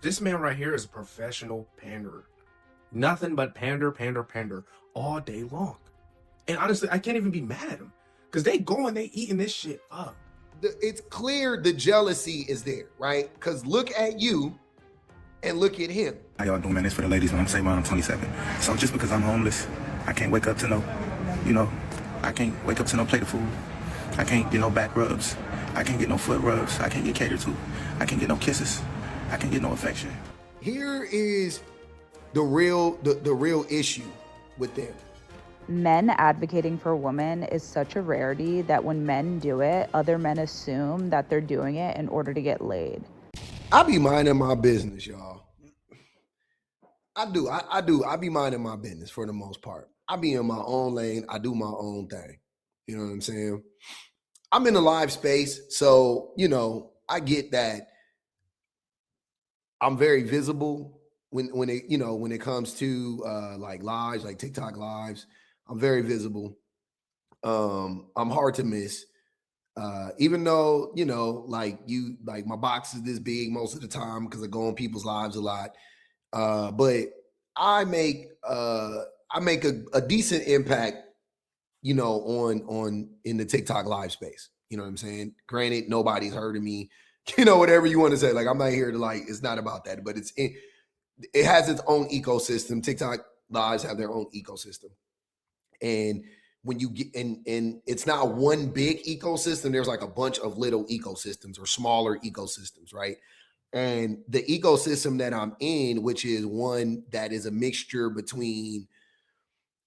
This man right here is a professional panderer. Nothing but pander all day long. And honestly, I can't even be mad at him because they going, they eating this shit up. It's clear the jealousy is there, right? Because look at you and look at him. How y'all doing, man? It's for the ladies when I'm saying I'm 27. So just because I'm homeless, I can't wake up to no, I can't wake up to no plate of food. I can't get no back rubs. I can't get no foot rubs. I can't get catered to. I can't get no kisses. I can't get no affection. Here is the real issue with them. Men advocating for women is such a rarity that when men do it, other men assume that they're doing it in order to get laid. I be minding my business, y'all. I do. I be minding my business for the most part. I be in my own lane. I do my own thing. You know what I'm saying? I'm in a live space, so, I get that I'm very visible when it comes to like lives, like TikTok lives. I'm very visible. I'm hard to miss. Even though, like my box is this big most of the time because I go on people's lives a lot. But I make a decent impact, on in the TikTok live space. You know what I'm saying? Granted, nobody's heard of me, whatever you want to say. Like, I'm not here to it's not about that, but it has its own ecosystem. TikTok lives have their own ecosystem. And when you get and it's not one big ecosystem, there's like a bunch of little ecosystems or smaller ecosystems, right? And the ecosystem that I'm in, which is one that is a mixture between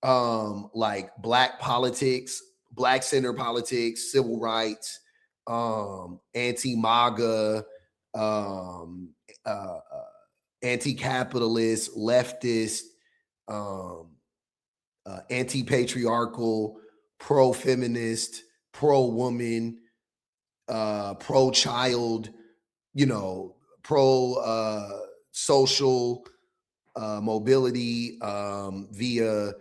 like Black politics, Black center politics, civil rights, anti-MAGA, anti-capitalist, leftist, anti-patriarchal, pro-feminist, pro-woman, pro-child, pro-social mobility via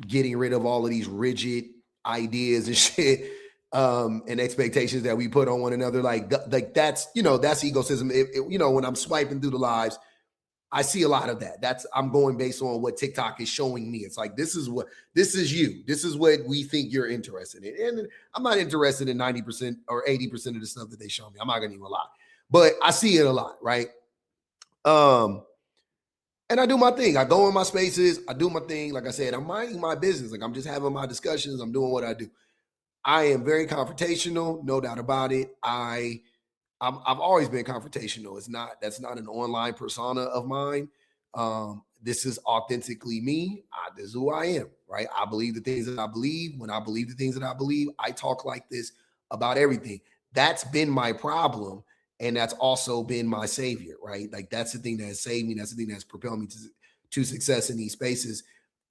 getting rid of all of these rigid ideas and shit and expectations that we put on one another. Like that's, that's ecosystem. When I'm swiping through the lives, I see a lot of that. I'm going based on what TikTok is showing me. It's like, this is you. This is what we think you're interested in. And I'm not interested in 90% or 80% of the stuff that they show me. I'm not gonna even lie. But I see it a lot, right? And I do my thing. I go in my spaces. I do my thing. Like I said, I'm minding my business. Like, I'm just having my discussions. I'm doing what I do. I am very confrontational, no doubt about it. I've always been confrontational. That's not an online persona of mine. This is authentically me. This is who I am, right? I believe the things that I believe. When I believe the things that I believe, I talk like this about everything. That's been my problem. And that's also been my savior, right? Like, that's the thing that has saved me. That's the thing that's propelled me to success in these spaces,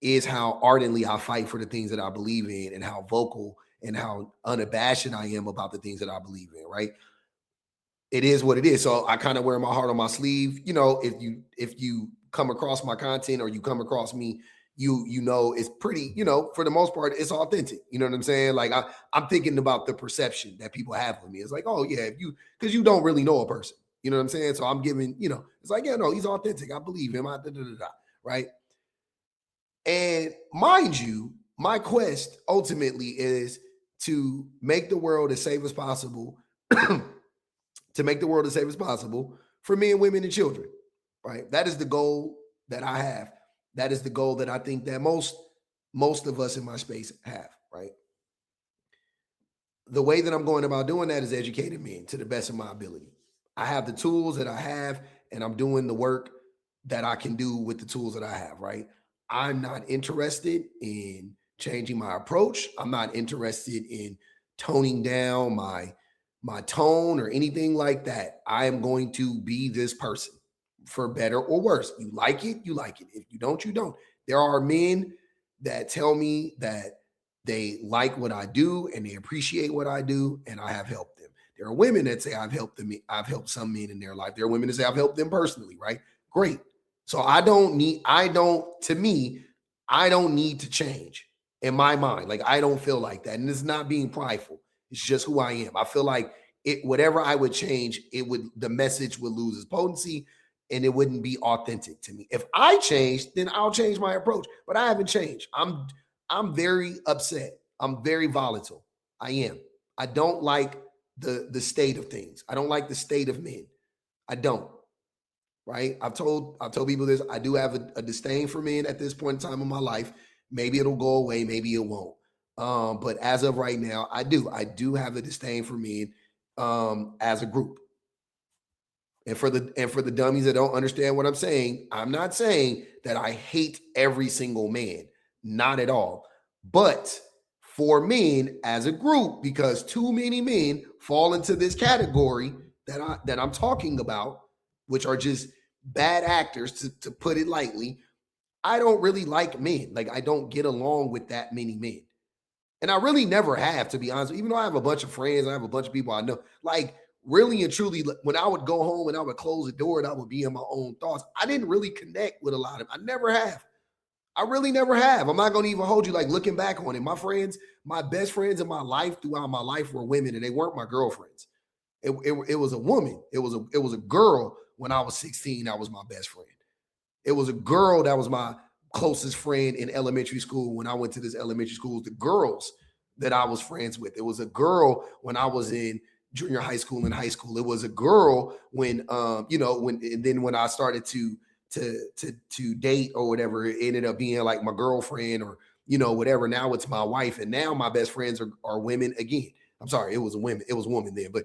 is how ardently I fight for the things that I believe in and how vocal and how unabashed I am about the things that I believe in, right? It is what it is. So I kind of wear my heart on my sleeve. If you come across my content or you come across me, it's pretty, for the most part, it's authentic. You know what I'm saying? Like, I'm thinking about the perception that people have of me. It's like, oh yeah, because you don't really know a person. You know what I'm saying? So I'm giving, it's like, yeah, no, he's authentic. I believe him. Right? And mind you, my quest ultimately is to make the world as safe as possible, to make the world as safe as possible for men, women, and children, right? That is the goal that I have. That is the goal that I think that most of us in my space have, right? The way that I'm going about doing that is educating men to the best of my ability. I have the tools that I have, and I'm doing the work that I can do with the tools that I have, right? I'm not interested in changing my approach. I'm not interested in toning down my tone or anything like that. I am going to be this person, for better or worse. You like it, you like it. If you don't, you don't. There are men that tell me that they like what I do and they appreciate what I do, and I have helped them. There are women that say I've helped them. I've helped some men in their life. There are women that say I've helped them personally, right? Great. So I don't need to change in my mind. Like, I don't feel like that. And it's not being prideful. It's just who I am. I feel like whatever I would change, the message would lose its potency. and it wouldn't be authentic to me. If I change, then I'll change my approach. But I haven't changed. I'm very upset. I'm very volatile. I am. I don't like the state of things. I don't like the state of men. I don't. Right? I've told people this. I do have a disdain for men at this point in time in my life. Maybe it'll go away. Maybe it won't. But as of right now, I do have a disdain for men as a group. And for the dummies that don't understand what I'm saying, I'm not saying that I hate every single man. Not at all. But for men as a group, because too many men fall into this category that I'm talking about, which are just bad actors, to put it lightly, I don't really like men. Like, I don't get along with that many men. And I really never have, to be honest. Even though I have a bunch of friends, I have a bunch of people I know. Like, really and truly, when I would go home and I would close the door and I would be in my own thoughts, I didn't really connect with a lot of them. I never have. I really never have. I'm not going to even hold you, like, looking back on it. My friends, my best friends in my life throughout my life were women, and they weren't my girlfriends. It was a woman. It was a girl. When I was 16, that was my best friend. It was a girl that was my closest friend in elementary school. When I went to this elementary school, the girls that I was friends with. It was a girl when I was in junior high school and high school. It was a girl when when I started to date or whatever, it ended up being like my girlfriend or whatever. Now it's my wife, and now my best friends are women again. I'm sorry, it was woman then, but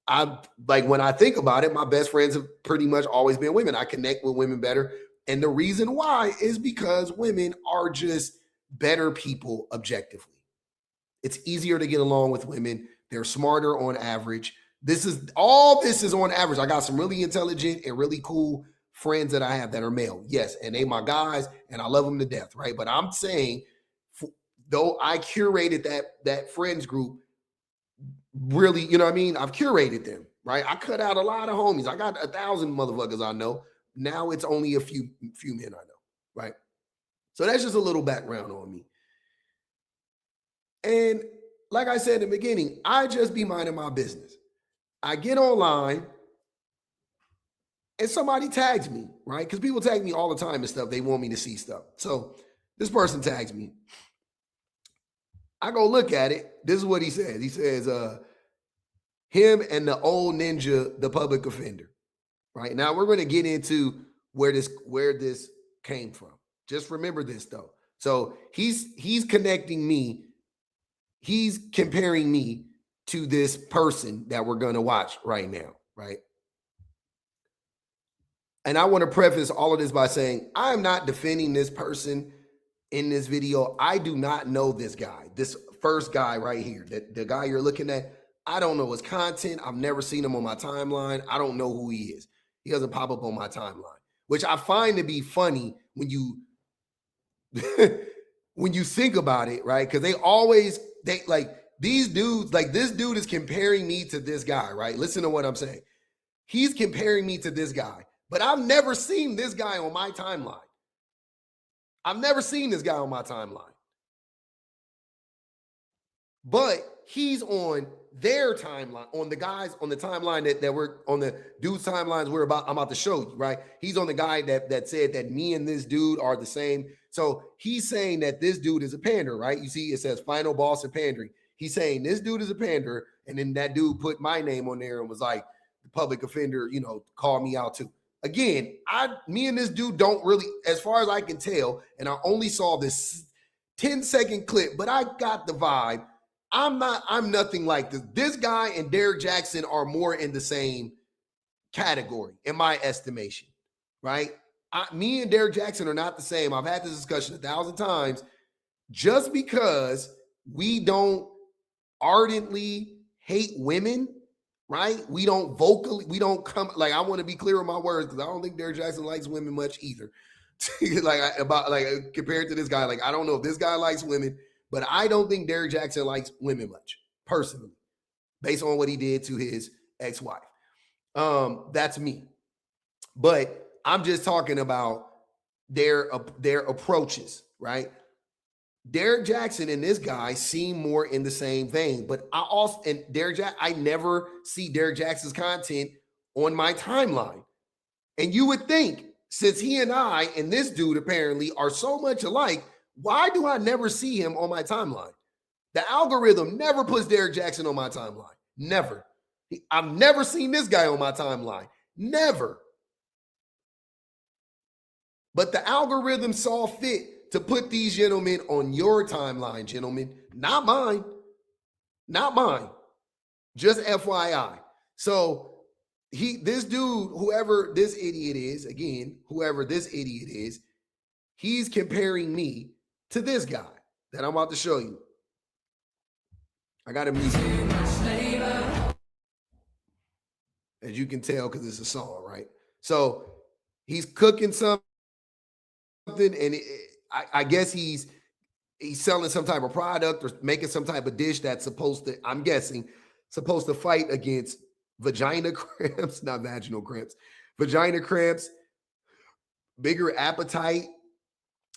I like, when I think about it, my best friends have pretty much always been women. I connect with women better. And the reason why is because women are just better people objectively. It's easier to get along with women. They're smarter on average. This is on average. I got some really intelligent and really cool friends that I have that are male. Yes, and they my guys, and I love them to death, right? But I'm saying, though I curated that friends group, really, I've curated them, right? I cut out a lot of homies. I got 1,000 motherfuckers I know. Now it's only a few men I know, right? So that's just a little background on me. And like I said in the beginning, I just be minding my business. I get online and somebody tags me, right? Because people tag me all the time and stuff. They want me to see stuff. So this person tags me. I go look at it. This is what he says. He says, him and the old ninja, the public offender. Right now, we're going to get into where this came from. Just remember this, though. So he's connecting me. He's comparing me to this person that we're going to watch right now, right? And I want to preface all of this by saying I am not defending this person in this video. I do not know this guy, this first guy right here, the guy you're looking at. I don't know his content. I've never seen him on my timeline. I don't know who he is. He doesn't pop up on my timeline, which I find to be funny when you when you think about it, right? Because they like these dudes, like this dude is comparing me to this guy, right? Listen to what I'm saying. He's comparing me to this guy, but I've never seen this guy on my timeline. I've never seen this guy on my timeline. But he's on their timeline, on the guys on the timeline that we're on, the dude's timelines I'm about to show you, right? He's on the guy that said that me and this dude are the same. So he's saying that this dude is a pander, right? You see, it says final boss and pandering. He's saying this dude is a pander, and then that dude put my name on there and was like, the public offender, call me out too. Again, me and this dude don't really, as far as I can tell, and I only saw this 10-second clip, but I got the vibe. I'm nothing like this. This guy and Derek Jackson are more in the same category, in my estimation, right? Me and Derek Jackson are not the same. I've had this discussion 1,000 times. Just because we don't ardently hate women, right? We don't come, like, I want to be clear with my words, because I don't think Derek Jackson likes women much either. Compared to this guy, like, I don't know if this guy likes women, but I don't think Derek Jackson likes women much, personally, based on what he did to his ex-wife. That's me. But I'm just talking about their approaches, right? Derek Jackson and this guy seem more in the same vein, but I never see Derek Jackson's content on my timeline. And you would think, since he and I and this dude apparently are so much alike, why do I never see him on my timeline? The algorithm never puts Derrick Jackson on my timeline. Never. I've never seen this guy on my timeline. Never. But the algorithm saw fit to put these gentlemen on your timeline, gentlemen. Not mine. Not mine. Just FYI. So this dude, whoever this idiot is, again, whoever this idiot is, he's comparing me to this guy that I'm about to show you. I got a music. As you can tell, because it's a song, right? So he's cooking something, and I guess he's selling some type of product or making some type of dish that's supposed to, I'm guessing, supposed to fight against vagina cramps, not vaginal cramps, vagina cramps, bigger appetite,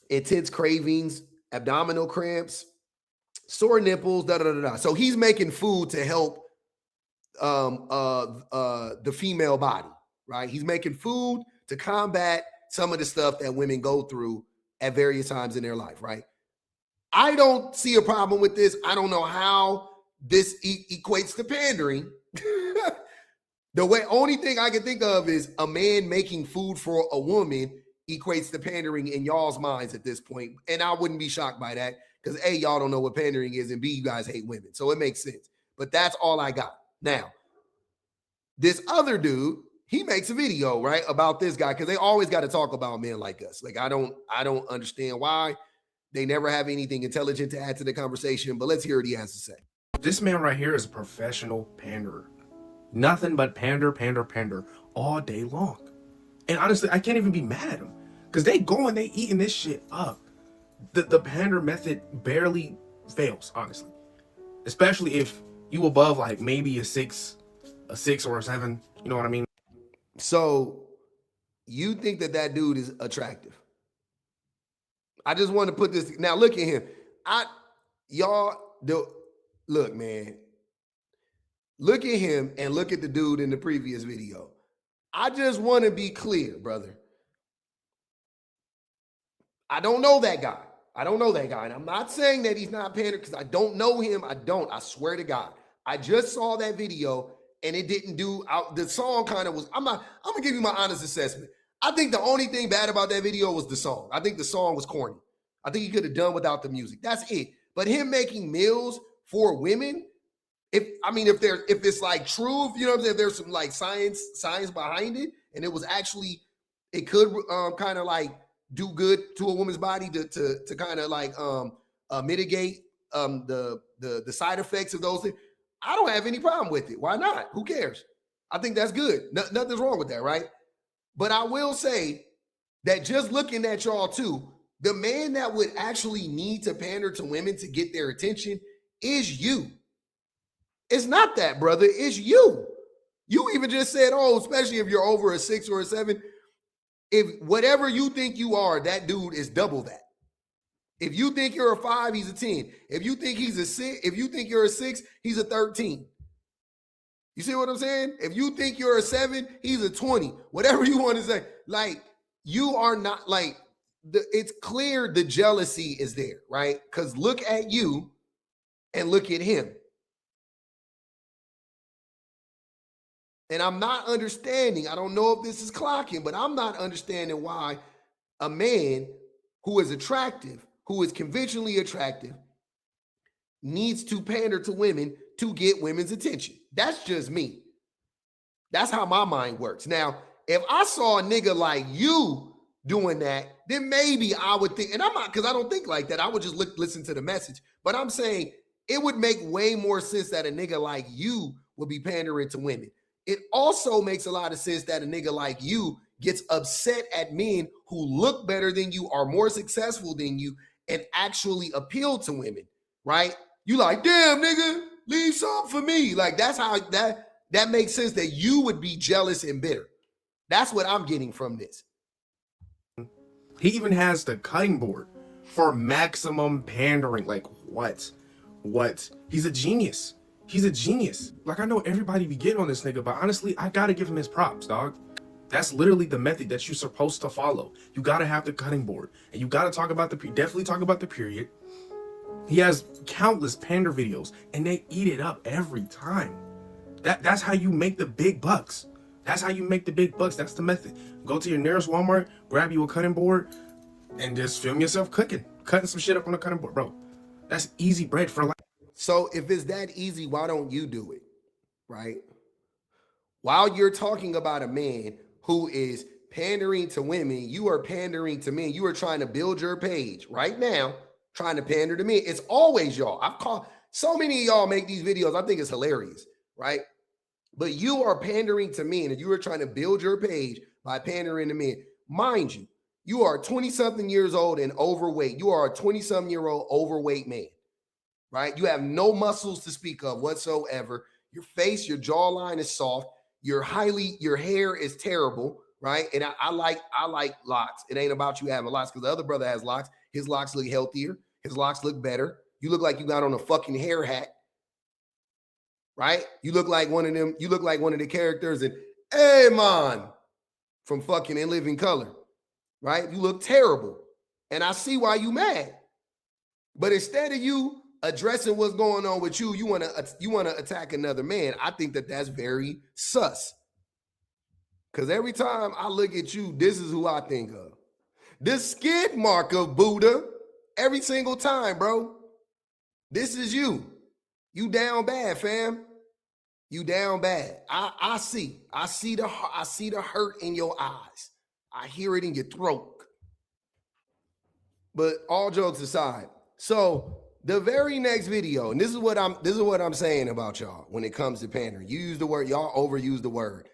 intense cravings, abdominal cramps, sore nipples, da da da da. So he's making food to help the female body, right? He's making food to combat some of the stuff that women go through at various times in their life, right? I don't see a problem with this. I don't know how this equates to pandering. The only thing I can think of is a man making food for a woman equates to pandering in y'all's minds at this point. And I wouldn't be shocked by that because A, y'all don't know what pandering is, and B, you guys hate women. So it makes sense. But that's all I got. Now, this other dude, he makes a video, right, about this guy because they always got to talk about men like us. Like, I don't understand why. They never have anything intelligent to add to the conversation, but let's hear what he has to say. This man right here is a professional panderer. Nothing but pander, pander, pander all day long. And honestly, I can't even be mad at him because they go and they eating this shit up. The pander method barely fails, honestly. Especially if you above like maybe a six or a 7. You know what I mean? So you think that dude is attractive? I just want to put this. Now look at him. Look, man. Look at him and look at the dude in the previous video. I just want to be clear, brother. I don't know that guy. And I'm not saying that he's not pandering because I don't know him. I swear to God. I just saw that video and it didn't do out. The song kind of was, I'm going to give you my honest assessment. I think the only thing bad about that video was the song. I think the song was corny. I think he could have done without the music. That's it. But him making meals for women, if it's like true, you know what I'm saying, there's some like science behind it, and it was actually, it could kind of like do good to a woman's body to kind of like mitigate the side effects of those things. I don't have any problem with it. Why not? Who cares? I think that's good. Nothing's wrong with that, right? But I will say that just looking at y'all too, the man that would actually need to pander to women to get their attention is you. It's not that, brother. It's you. You even just said, oh, especially if you're over a 6 or a 7, if whatever you think you are, that dude is double that. If you think you're a 5, he's a 10. If you think he's a 6, if you think you're a 6, he's a 13. You see what I'm saying? If you think you're a 7, he's a 20. Whatever you want to say. Like, you are not like, it's clear the jealousy is there, right? Because look at you and look at him. And I'm not understanding. I don't know if this is clocking, but I'm not understanding why a man who is attractive, who is conventionally attractive, needs to pander to women to get women's attention. That's just me. That's how my mind works. Now, if I saw a nigga like you doing that, then maybe I would think, and I'm not, because I don't think like that. I would just listen to the message. But I'm saying it would make way more sense that a nigga like you would be pandering to women. It also makes a lot of sense that a nigga like you gets upset at men who look better than you, are more successful than you, and actually appeal to women, right? You like, damn, nigga, leave something for me. Like, that's how that makes sense that you would be jealous and bitter. That's what I'm getting from this. He even has the cutting board for maximum pandering. Like, what? He's a genius. Like, I know everybody be getting on this nigga, but honestly, I gotta give him his props, dog. That's literally the method that you're supposed to follow. You gotta have the cutting board, and you gotta talk about definitely talk about the period. He has countless pander videos, and they eat it up every time. That's how you make the big bucks. That's how you make the big bucks. That's the method. Go to your nearest Walmart, grab you a cutting board, and just film yourself cutting some shit up on the cutting board, bro. That's easy bread for life. So if it's that easy, why don't you do it? Right? While you're talking about a man who is pandering to women, you are pandering to men. You are trying to build your page right now, trying to pander to men. It's always y'all. I've called so many of y'all make these videos. I think it's hilarious, right? But you are pandering to men, and you are trying to build your page by pandering to men. Mind you, you are 20-something years old and overweight. You are a 20-something-year-old overweight man, right? You have no muscles to speak of whatsoever. Your face, your jawline is soft. Your hair is terrible, right? And I like locks. It ain't about you having locks, because the other brother has locks. His locks look healthier. His locks look better. You look like you got on a fucking hair hat, right? You look like one of them. You look like one of the characters in Hey Man from fucking In Living Color, right? You look terrible, and I see why you mad. But instead of you addressing what's going on with you, you want to attack another man. I think that that's very sus. Because every time I look at you, this is who I think of. This skid mark of Buddha. Every single time, bro. This is you. You down bad, fam. You down bad. I see the hurt in your eyes. I hear it in your throat. But all jokes aside, so the very next video, and this is what I'm saying about y'all when it comes to pandering. You use the word, y'all overuse the word.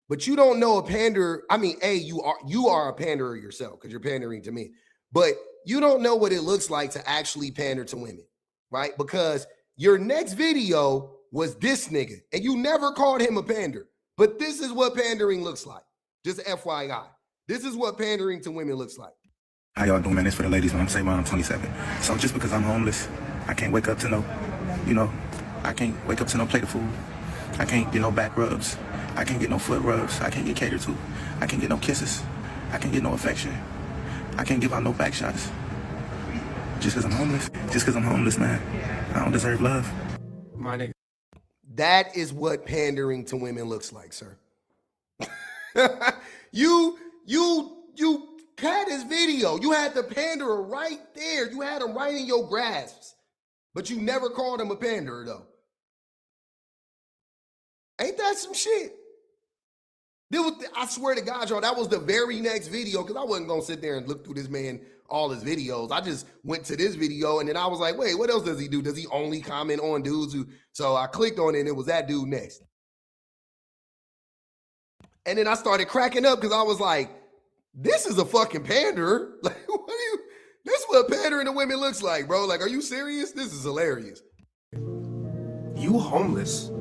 But you don't know a panderer. I mean, you are a panderer yourself because you're pandering to me. But you don't know what it looks like to actually pander to women, right? Because your next video was this nigga, and you never called him a pander. But this is what pandering looks like. Just FYI. This is what pandering to women looks like. How y'all doing, man? It's for the ladies, man. I'm saying, man, I'm 27. So just because I'm homeless, I can't wake up to no, I can't wake up to no plate of food. I can't get no back rubs. I can't get no foot rubs. I can't get catered to. I can't get no kisses. I can't get no affection. I can't give out no back shots. Just because I'm homeless. Just because I'm homeless, man. I don't deserve love. My nigga. That is what pandering to women looks like, sir. You had his video. You had the panderer right there. You had him right in your grasps. But you never called him a panderer, though. Ain't that some shit? I swear to God, y'all, that was the very next video, because I wasn't going to sit there and look through this man, all his videos. I just went to this video, and then I was like, wait, what else does he do? Does he only comment on dudes who... So I clicked on it, and it was that dude next. And then I started cracking up, because I was like, this is a fucking panderer. Like, this is what pandering to women looks like, bro. Like, are you serious? This is hilarious. You homeless,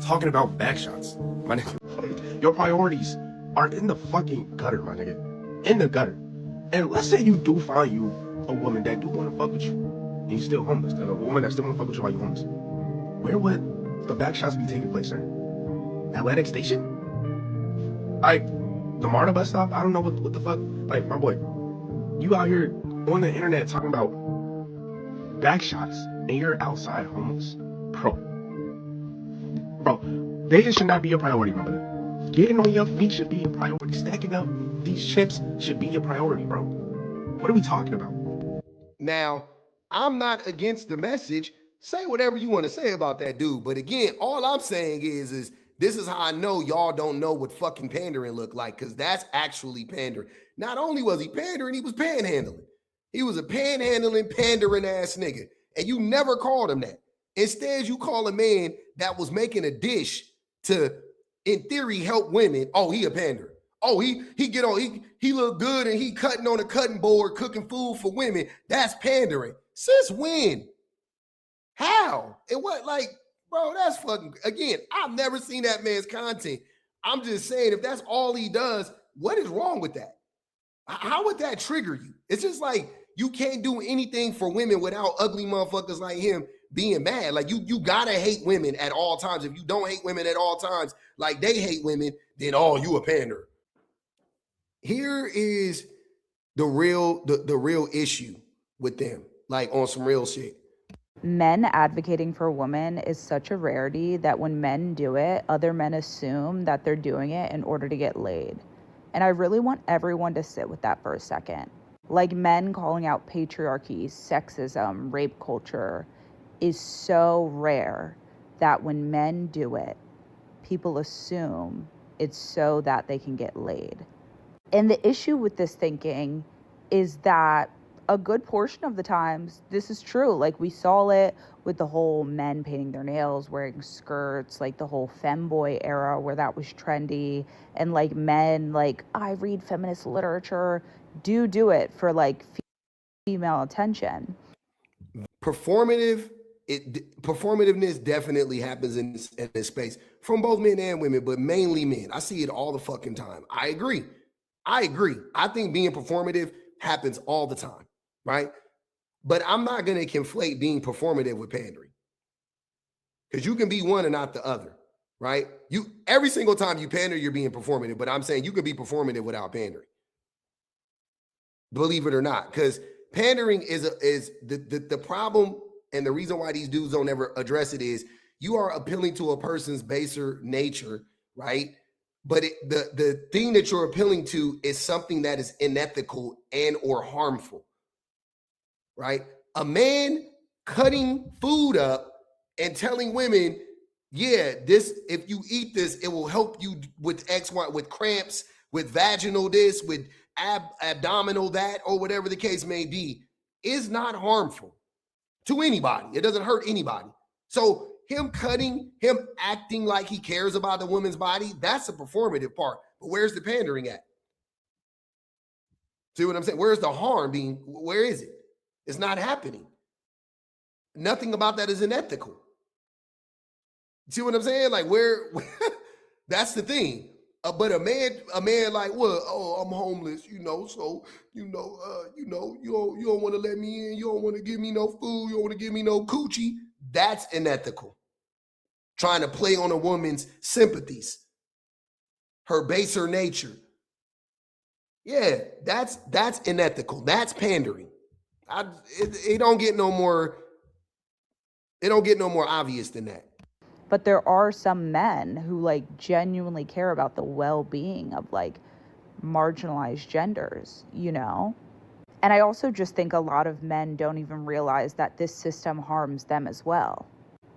talking about back shots, my nigga. Your priorities are in the fucking gutter, my nigga. In the gutter. And let's say you do find you a woman that do want to fuck with you, and you still homeless. A woman that still want to fuck with you while you homeless. Where would the back shots be taking place, sir? Atlantic Station? Like, the MARTA bus stop? I don't know what the fuck. Like, my boy, you out here on the internet talking about back shots, and you're outside homeless. Bro, dating should not be a priority, my brother. Getting on your feet should be a priority. Stacking up these chips should be a priority, bro. What are we talking about? Now, I'm not against the message. Say whatever you want to say about that dude. But again, all I'm saying is this is how I know y'all don't know what fucking pandering look like, because that's actually pandering. Not only was he pandering, he was panhandling. He was a panhandling, pandering ass nigga. And you never called him that. Instead, you call a man that was making a dish to, in theory, help women. Oh, he a panderer. Oh, he look good and he cutting on a cutting board, cooking food for women. That's pandering. Since when? How? And what, like, bro, that's fucking, again, I've never seen that man's content. I'm just saying, if that's all he does, what is wrong with that? How would that trigger you? It's just like, you can't do anything for women without ugly motherfuckers like him being mad. Like you gotta hate women at all times. If you don't hate women at all times, like they hate women, then you a pander. Here is the real issue with them, like on some real shit. Men advocating for women is such a rarity that when men do it, other men assume that they're doing it in order to get laid. And I really want everyone to sit with that for a second. Like, men calling out patriarchy, sexism, rape culture is so rare that when men do it, people assume it's so that they can get laid. And the issue with this thinking is that a good portion of the times this is true. Like, we saw it with the whole men painting their nails, wearing skirts, like the whole femboy era where that was trendy. And like men, like, I read feminist literature, do it for like female attention. Performativeness definitely happens in this space from both men and women, but mainly men. I see it all the fucking time. I agree. I think being performative happens all the time, right? But I'm not going to conflate being performative with pandering, because you can be one and not the other, right? Every single time you pander, you're being performative, but I'm saying you can be performative without pandering. Believe it or not, because pandering is the problem, and the reason why these dudes don't ever address it is you are appealing to a person's baser nature, right? But the thing that you're appealing to is something that is unethical and or harmful, right? A man cutting food up and telling women, yeah, this, if you eat this, it will help you with X, Y, with cramps, with vaginal this, with abdominal that, or whatever the case may be, is not harmful to anybody. It doesn't hurt anybody. So him acting like he cares about the woman's body, that's the performative part. But where's the pandering at? See what I'm saying? Where's the harm being? Where is it? It's not happening. Nothing about that is unethical. See what I'm saying? Like, where that's the thing. But a man like, well, oh, I'm homeless, so you don't want to let me in, you don't want to give me no food, you don't want to give me no coochie. That's unethical. Trying to play on a woman's sympathies, her baser nature. Yeah, that's unethical. That's pandering. It don't get no more obvious than that. But there are some men who like genuinely care about the well-being of like marginalized genders, And I also just think a lot of men don't even realize that this system harms them as well.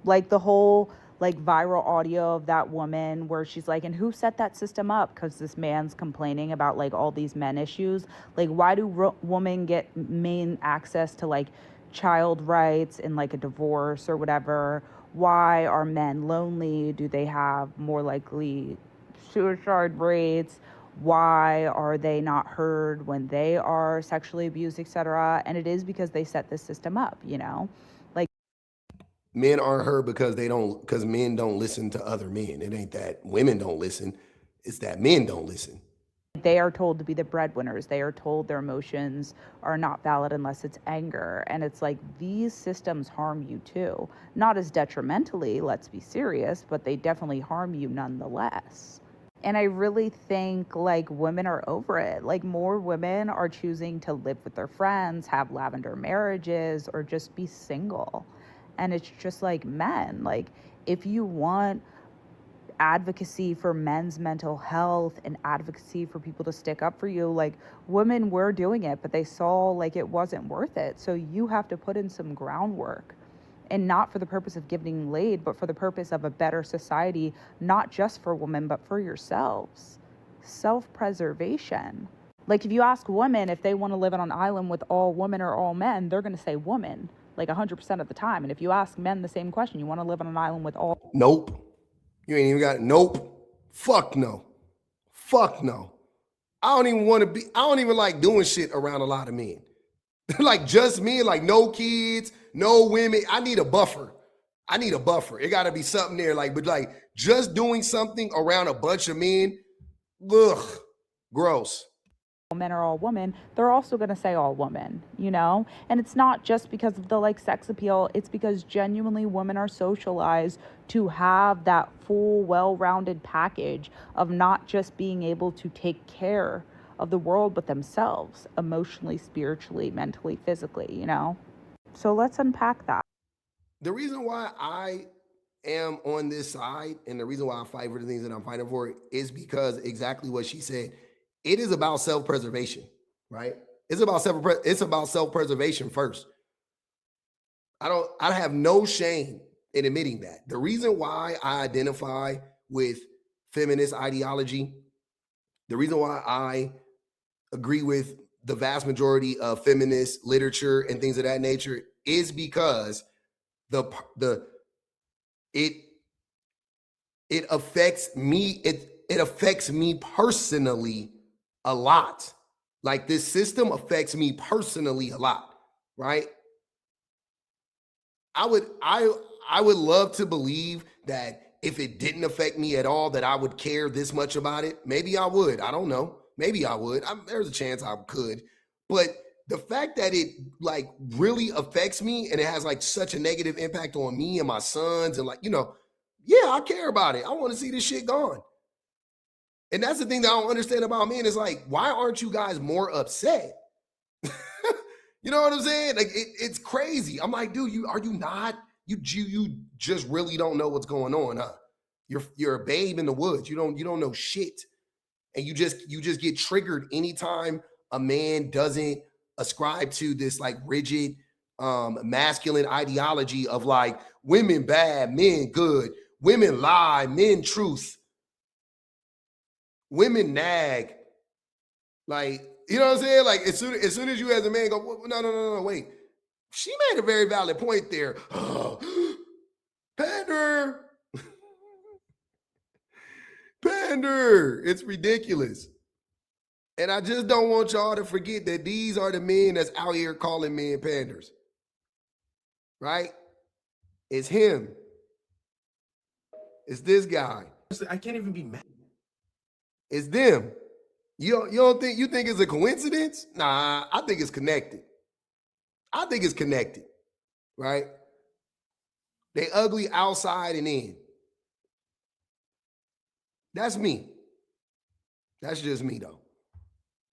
Like the whole like viral audio of that woman where she's like, and who set that system up? Because this man's complaining about like all these men issues. Like, why do women get main access to like child rights and like a divorce or whatever? Why are men lonely? Do they have more likely suicide rates? Why are they not heard when they are sexually abused, etc.? And it is because they set this system up, Like, men aren't heard because men don't listen to other men. It ain't that women don't listen, it's that men don't listen. They are told to be the breadwinners. They are told their emotions are not valid unless it's anger. And it's like, these systems harm you too. Not as detrimentally, let's be serious, but they definitely harm you nonetheless. And I really think like women are over it. Like, more women are choosing to live with their friends, have lavender marriages, or just be single. And it's just like, men, like, if you want advocacy for men's mental health and advocacy for people to stick up for you, like, women were doing it, but they saw like it wasn't worth it. So you have to put in some groundwork, and not for the purpose of getting laid, but for the purpose of a better society, not just for women, but for yourselves. Self-preservation. Like, if you ask women if they want to live on an island with all women or all men, they're going to say woman, like 100% of the time. And if you ask men the same question, you want to live on an island with all... Nope. You ain't even got nope. Fuck no. Fuck no. I don't even like doing shit around a lot of men. Like, just men, like no kids, no women. I need a buffer. It got to be something there. Like, but like just doing something around a bunch of men, ugh, gross. men are all women, they're also going to say all women, you know? And it's not just because of the like sex appeal, it's because genuinely women are socialized to have that full, well-rounded package of not just being able to take care of the world, but themselves emotionally, spiritually, mentally, physically, you know? So let's unpack that. The reason why I am on this side and the reason why I fight for the things that I'm fighting for is because exactly what she said. It is about self-preservation, right? It's about self-preservation first. I have no shame in admitting that. The reason why I identify with feminist ideology, the reason why I agree with the vast majority of feminist literature and things of that nature is because the it it affects me it affects me personally a lot. Like this system affects me personally a lot, right? I would love to believe that if it didn't affect me at all, that I would care this much about it. Maybe I would. I don't know. Maybe I would. There's a chance I could. But the fact that it like really affects me and it has like such a negative impact on me and my sons and like, yeah, I care about it. I want to see this shit gone. And that's the thing that I don't understand about men is like, why aren't you guys more upset? You know what I'm saying? Like it's crazy. I'm like, dude, are you not? You just really don't know what's going on, huh? You're a babe in the woods. You don't know shit, and you just get triggered anytime a man doesn't ascribe to this like rigid masculine ideology of like women bad, men good, women lie, men truth, women nag. Like, you know what I'm saying? Like as soon as you as a man go, no, wait. She made a very valid point there. Pander. Pander. It's ridiculous. And I just don't want y'all to forget that these are the men that's out here calling men panders. Right? It's him. It's this guy. I can't even be mad. It's them. You don't think it's a coincidence? Nah, I think it's connected. I think it's connected. Right? They ugly outside and in. That's me. That's just me though.